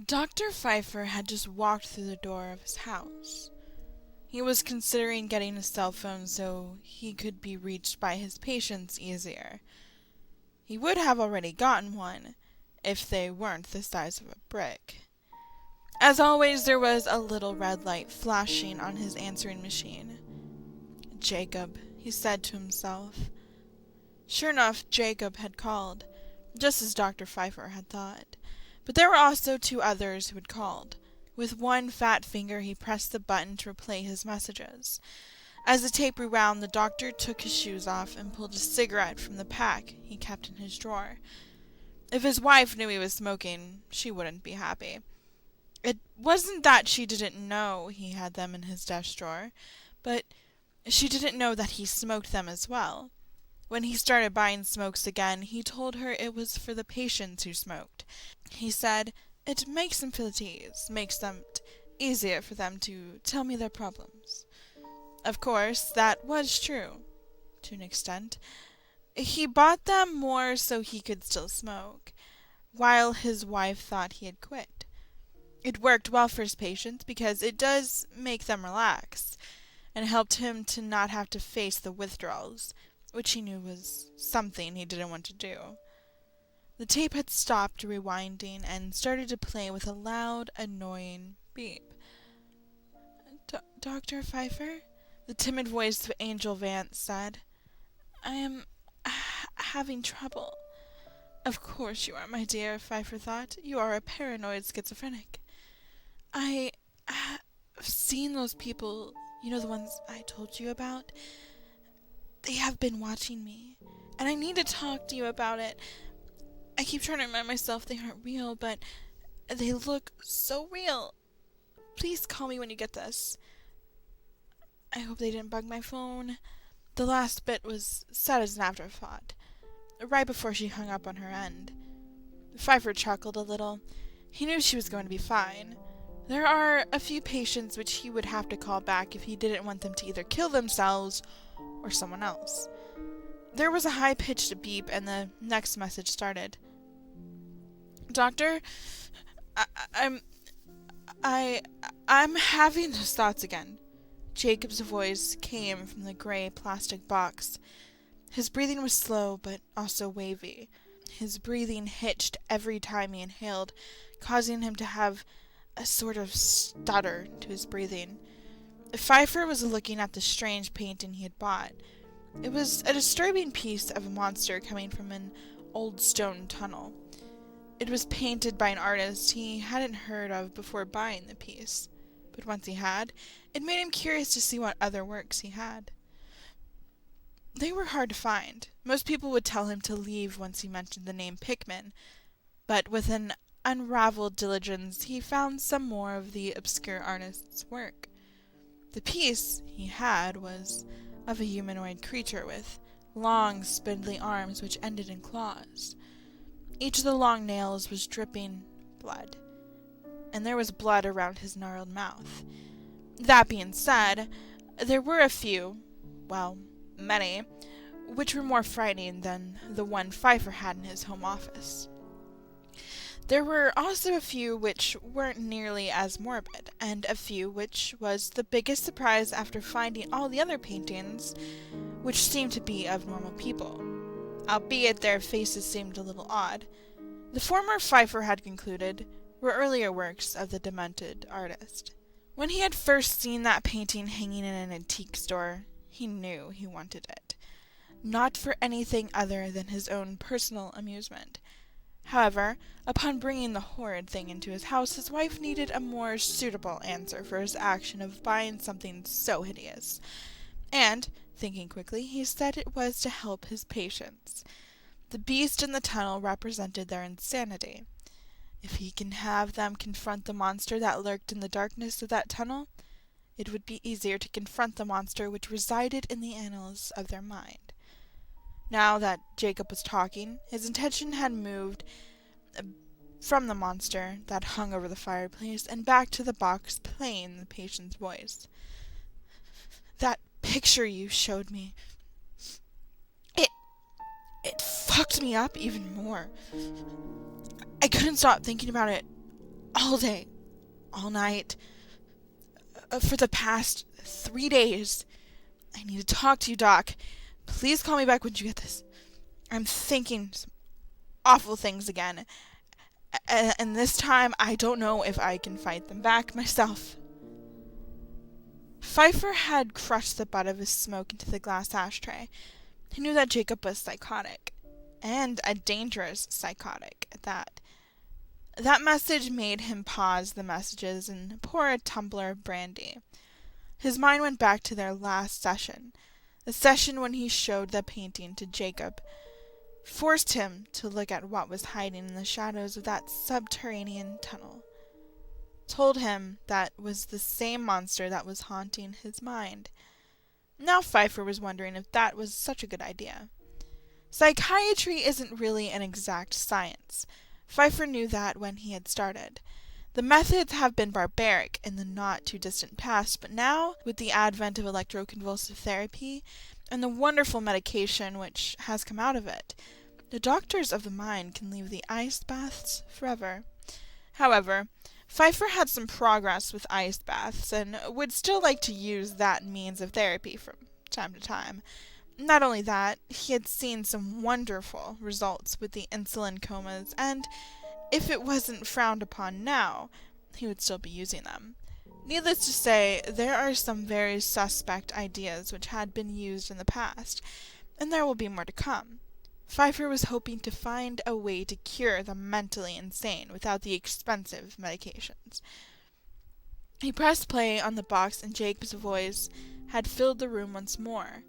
Dr. Pfeiffer had just walked through the door of his house. He was considering getting a cell phone so he could be reached by his patients easier. He would have already gotten one if they weren't the size of a brick. As always, there was a little red light flashing on his answering machine. Jacob, he said to himself. Sure enough, Jacob had called, just as Dr. Pfeiffer had thought. But there were also two others who had called. With one fat finger he pressed the button to replay his messages. As the tape rewound, the doctor took his shoes off and pulled a cigarette from the pack he kept in his drawer. If his wife knew he was smoking, she wouldn't be happy. It wasn't that she didn't know he had them in his desk drawer, but she didn't know that he smoked them as well. When he started buying smokes again, he told her it was for the patients who smoked. He said, "It makes them feel at ease, makes them easier for them to tell me their problems." Of course, that was true, to an extent. He bought them more so he could still smoke, while his wife thought he had quit. It worked well for his patients because it does make them relax, and helped him to not have to face the withdrawals, which he knew was something he didn't want to do. The tape had stopped rewinding and started to play with a loud, annoying beep. "Dr. Pfeiffer?" the timid voice of Angel Vance said. "I am having trouble." Of course you are, my dear, Pfeiffer thought. You are a paranoid schizophrenic. "I have seen those people, you know, the ones I told you about. They have been watching me, and I need to talk to you about it. I keep trying to remind myself they aren't real, but they look so real. Please call me when you get this. I hope they didn't bug my phone." The last bit was said as an afterthought, right before she hung up on her end. Pfeiffer chuckled a little. He knew she was going to be fine. There are a few patients which he would have to call back if he didn't want them to either kill themselves or someone else. There was a high-pitched beep, and the next message started. "Doctor, I'm having those thoughts again." Jacob's voice came from the gray plastic box. His breathing was slow, but also wavy. His breathing hitched every time he inhaled, causing him to have a sort of stutter to his breathing. Pfeiffer was looking at the strange painting he had bought. It was a disturbing piece of a monster coming from an old stone tunnel. It was painted by an artist he hadn't heard of before buying the piece, but once he had, it made him curious to see what other works he had. They were hard to find. Most people would tell him to leave once he mentioned the name Pickman, but with an unraveled diligence he found some more of the obscure artist's work. The piece he had was of a humanoid creature with long, spindly arms which ended in claws. Each of the long nails was dripping blood, and there was blood around his gnarled mouth. That being said, there were a few, well, many, which were more frightening than the one Pfeiffer had in his home office. There were also a few which weren't nearly as morbid, and a few which was the biggest surprise after finding all the other paintings, which seemed to be of normal people, albeit their faces seemed a little odd. The former, Pfeiffer had concluded, were earlier works of the demented artist. When he had first seen that painting hanging in an antique store, he knew he wanted it, not for anything other than his own personal amusement. However, upon bringing the horrid thing into his house, his wife needed a more suitable answer for his action of buying something so hideous. And, thinking quickly, he said it was to help his patients. The beast in the tunnel represented their insanity. If he can have them confront the monster that lurked in the darkness of that tunnel, it would be easier to confront the monster which resided in the annals of their mind. Now that Jacob was talking, his attention had moved from the monster that hung over the fireplace and back to the box playing the patient's voice. "That picture you showed me, it fucked me up even more. I couldn't stop thinking about it all day, all night, for the past 3 days. I need to talk to you, Doc. Please call me back when you get this. I'm thinking some awful things again. And this time, I don't know if I can fight them back myself. Pfeiffer had crushed the butt of his smoke into the glass ashtray. He knew that Jacob was psychotic, and a dangerous psychotic at that. That message made him pause the messages and pour a tumbler of brandy. His mind went back to their last session, the session when he showed the painting to Jacob, forced him to look at what was hiding in the shadows of that subterranean tunnel, told him that was the same monster that was haunting his mind. Now Pfeiffer was wondering if that was such a good idea. Psychiatry isn't really an exact science. Pfeiffer knew that when he had started. The methods have been barbaric in the not-too-distant past, but now, with the advent of electroconvulsive therapy and the wonderful medication which has come out of it, the doctors of the mind can leave the ice baths forever. However, Pfeiffer had some progress with ice baths and would still like to use that means of therapy from time to time. Not only that, he had seen some wonderful results with the insulin comas, and if it wasn't frowned upon now, he would still be using them. Needless to say, there are some very suspect ideas which had been used in the past, and there will be more to come. Pfeiffer was hoping to find a way to cure the mentally insane without the expensive medications. He pressed play on the box, and Jacob's voice had filled the room once more.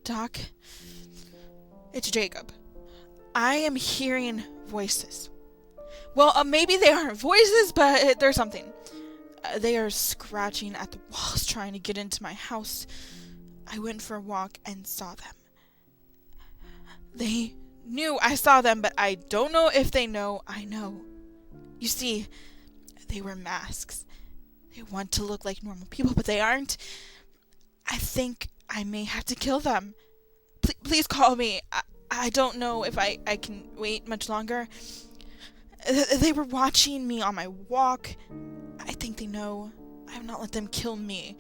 Doc, it's Jacob. I am hearing voices. Well, maybe they aren't voices, but they're something. They are scratching at the walls, trying to get into my house. I went for a walk and saw them. They knew I saw them, but I don't know if they know I know. You see, they wear masks. They want to look like normal people, but they aren't. I think I may have to kill them. Please call me. I don't know if I can wait much longer. They were watching me on my walk. I think they know I have not let them kill me.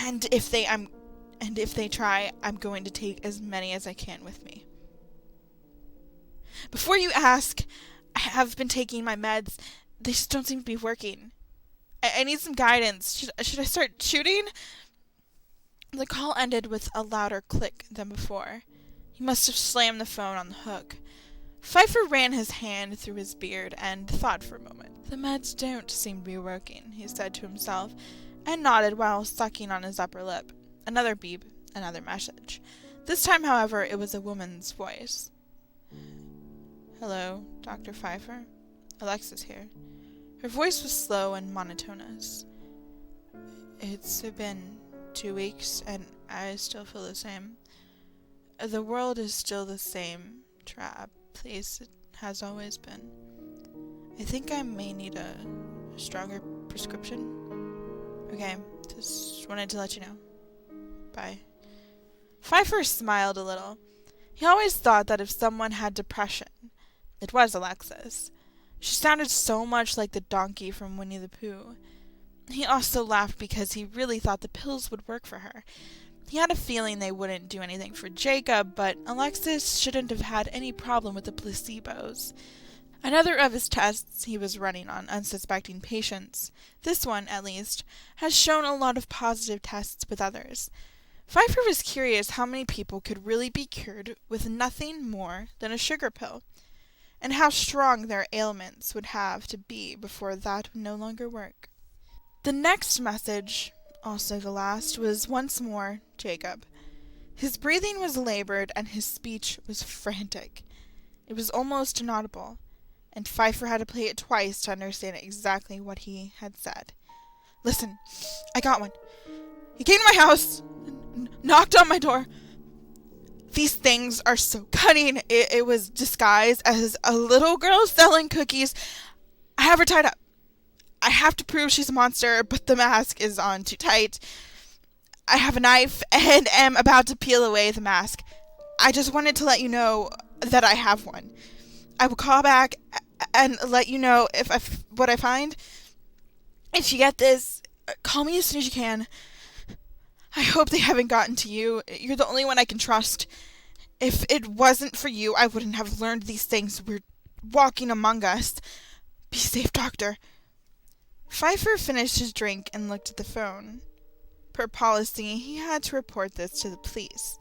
And if they try, I'm going to take as many as I can with me. Before you ask, I have been taking my meds. They just don't seem to be working. I need some guidance. Should I start shooting? The call ended with a louder click than before. He must have slammed the phone on the hook. Pfeiffer ran his hand through his beard and thought for a moment. The meds don't seem to be working, he said to himself, and nodded while sucking on his upper lip. Another beep, another message. This time, however, it was a woman's voice. Hello, Dr. Pfeiffer. Alexis here. Her voice was slow and monotonous. It's been 2 weeks, and I still feel the same. The world is still the same place it has always been. I think I may need a stronger prescription. Okay, just wanted to let you know. Bye. Pfeiffer smiled a little. He always thought that if someone had depression, it was Alexis. She sounded so much like the donkey from Winnie the Pooh. He also laughed because he really thought the pills would work for her. He had a feeling they wouldn't do anything for Jacob, but Alexis shouldn't have had any problem with the placebos. Another of his tests he was running on unsuspecting patients, this one, at least, has shown a lot of positive tests with others. Pfeiffer was curious how many people could really be cured with nothing more than a sugar pill, and how strong their ailments would have to be before that would no longer work. The next message, also the last, was once more Jacob. His breathing was labored and his speech was frantic. It was almost inaudible, and Pfeiffer had to play it twice to understand exactly what he had said. Listen, I got one. He came to my house, knocked on my door. These things are so cunning. It was disguised as a little girl selling cookies. I have her tied up. I have to prove she's a monster, but the mask is on too tight. I have a knife and am about to peel away the mask. I just wanted to let you know that I have one. I will call back and let you know what I find. If you get this, call me as soon as you can. I hope they haven't gotten to you. You're the only one I can trust. If it wasn't for you, I wouldn't have learned these things. We're walking among us. Be safe, Doctor. Pfeiffer finished his drink and looked at the phone. Per policy, he had to report this to the police.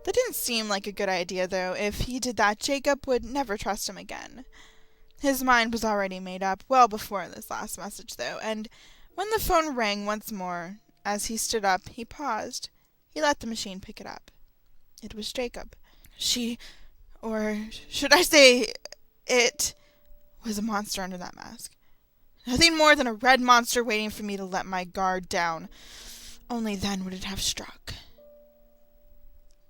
That didn't seem like a good idea, though. If he did that, Jacob would never trust him again. His mind was already made up well before this last message, though, and when the phone rang once more, as he stood up, he paused. He let the machine pick it up. It was Jacob. She, or should I say, it, was a monster under that mask. Nothing more than a red monster waiting for me to let my guard down. Only then would it have struck.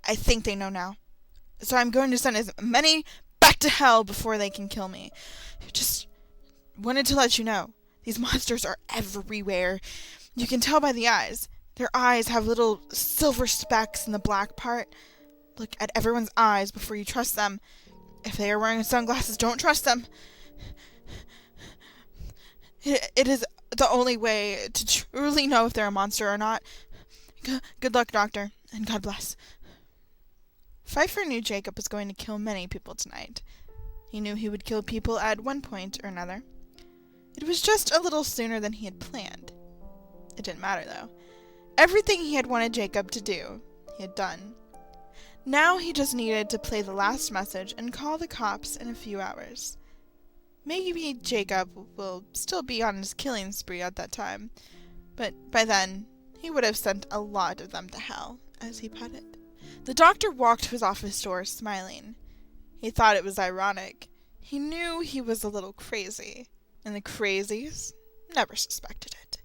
I think they know now. So I'm going to send as many back to hell before they can kill me. Just wanted to let you know. These monsters are everywhere. You can tell by the eyes. Their eyes have little silver specks in the black part. Look at everyone's eyes before you trust them. If they are wearing sunglasses, don't trust them. It is the only way to truly know if they're a monster or not. Good luck, Doctor, and God bless. Pfeiffer knew Jacob was going to kill many people tonight. He knew he would kill people at one point or another. It was just a little sooner than he had planned. It didn't matter, though. Everything he had wanted Jacob to do, he had done. Now he just needed to play the last message and call the cops in a few hours. Maybe Jacob will still be on his killing spree at that time, but by then he would have sent a lot of them to hell, as he put it. The doctor walked to his office door, smiling. He thought it was ironic. He knew he was a little crazy, and the crazies never suspected it.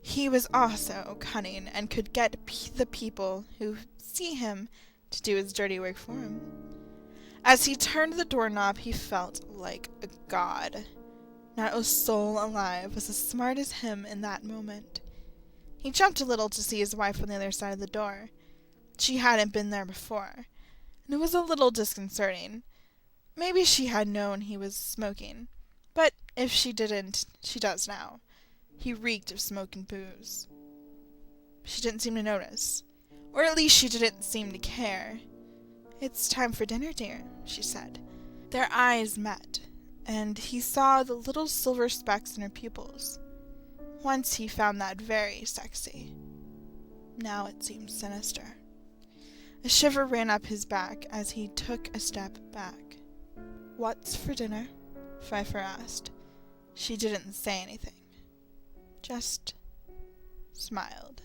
He was also cunning and could get the people who see him to do his dirty work for him. As he turned the doorknob, he felt like a god. Not a soul alive was as smart as him in that moment. He jumped a little to see his wife on the other side of the door. She hadn't been there before, and it was a little disconcerting. Maybe she had known he was smoking, but if she didn't, she does now. He reeked of smoke and booze. She didn't seem to notice, or at least she didn't seem to care. "It's time for dinner, dear," she said. Their eyes met, and he saw the little silver specks in her pupils. Once he found that very sexy. Now it seemed sinister. A shiver ran up his back as he took a step back. "What's for dinner?" Pfeiffer asked. She didn't say anything, just smiled.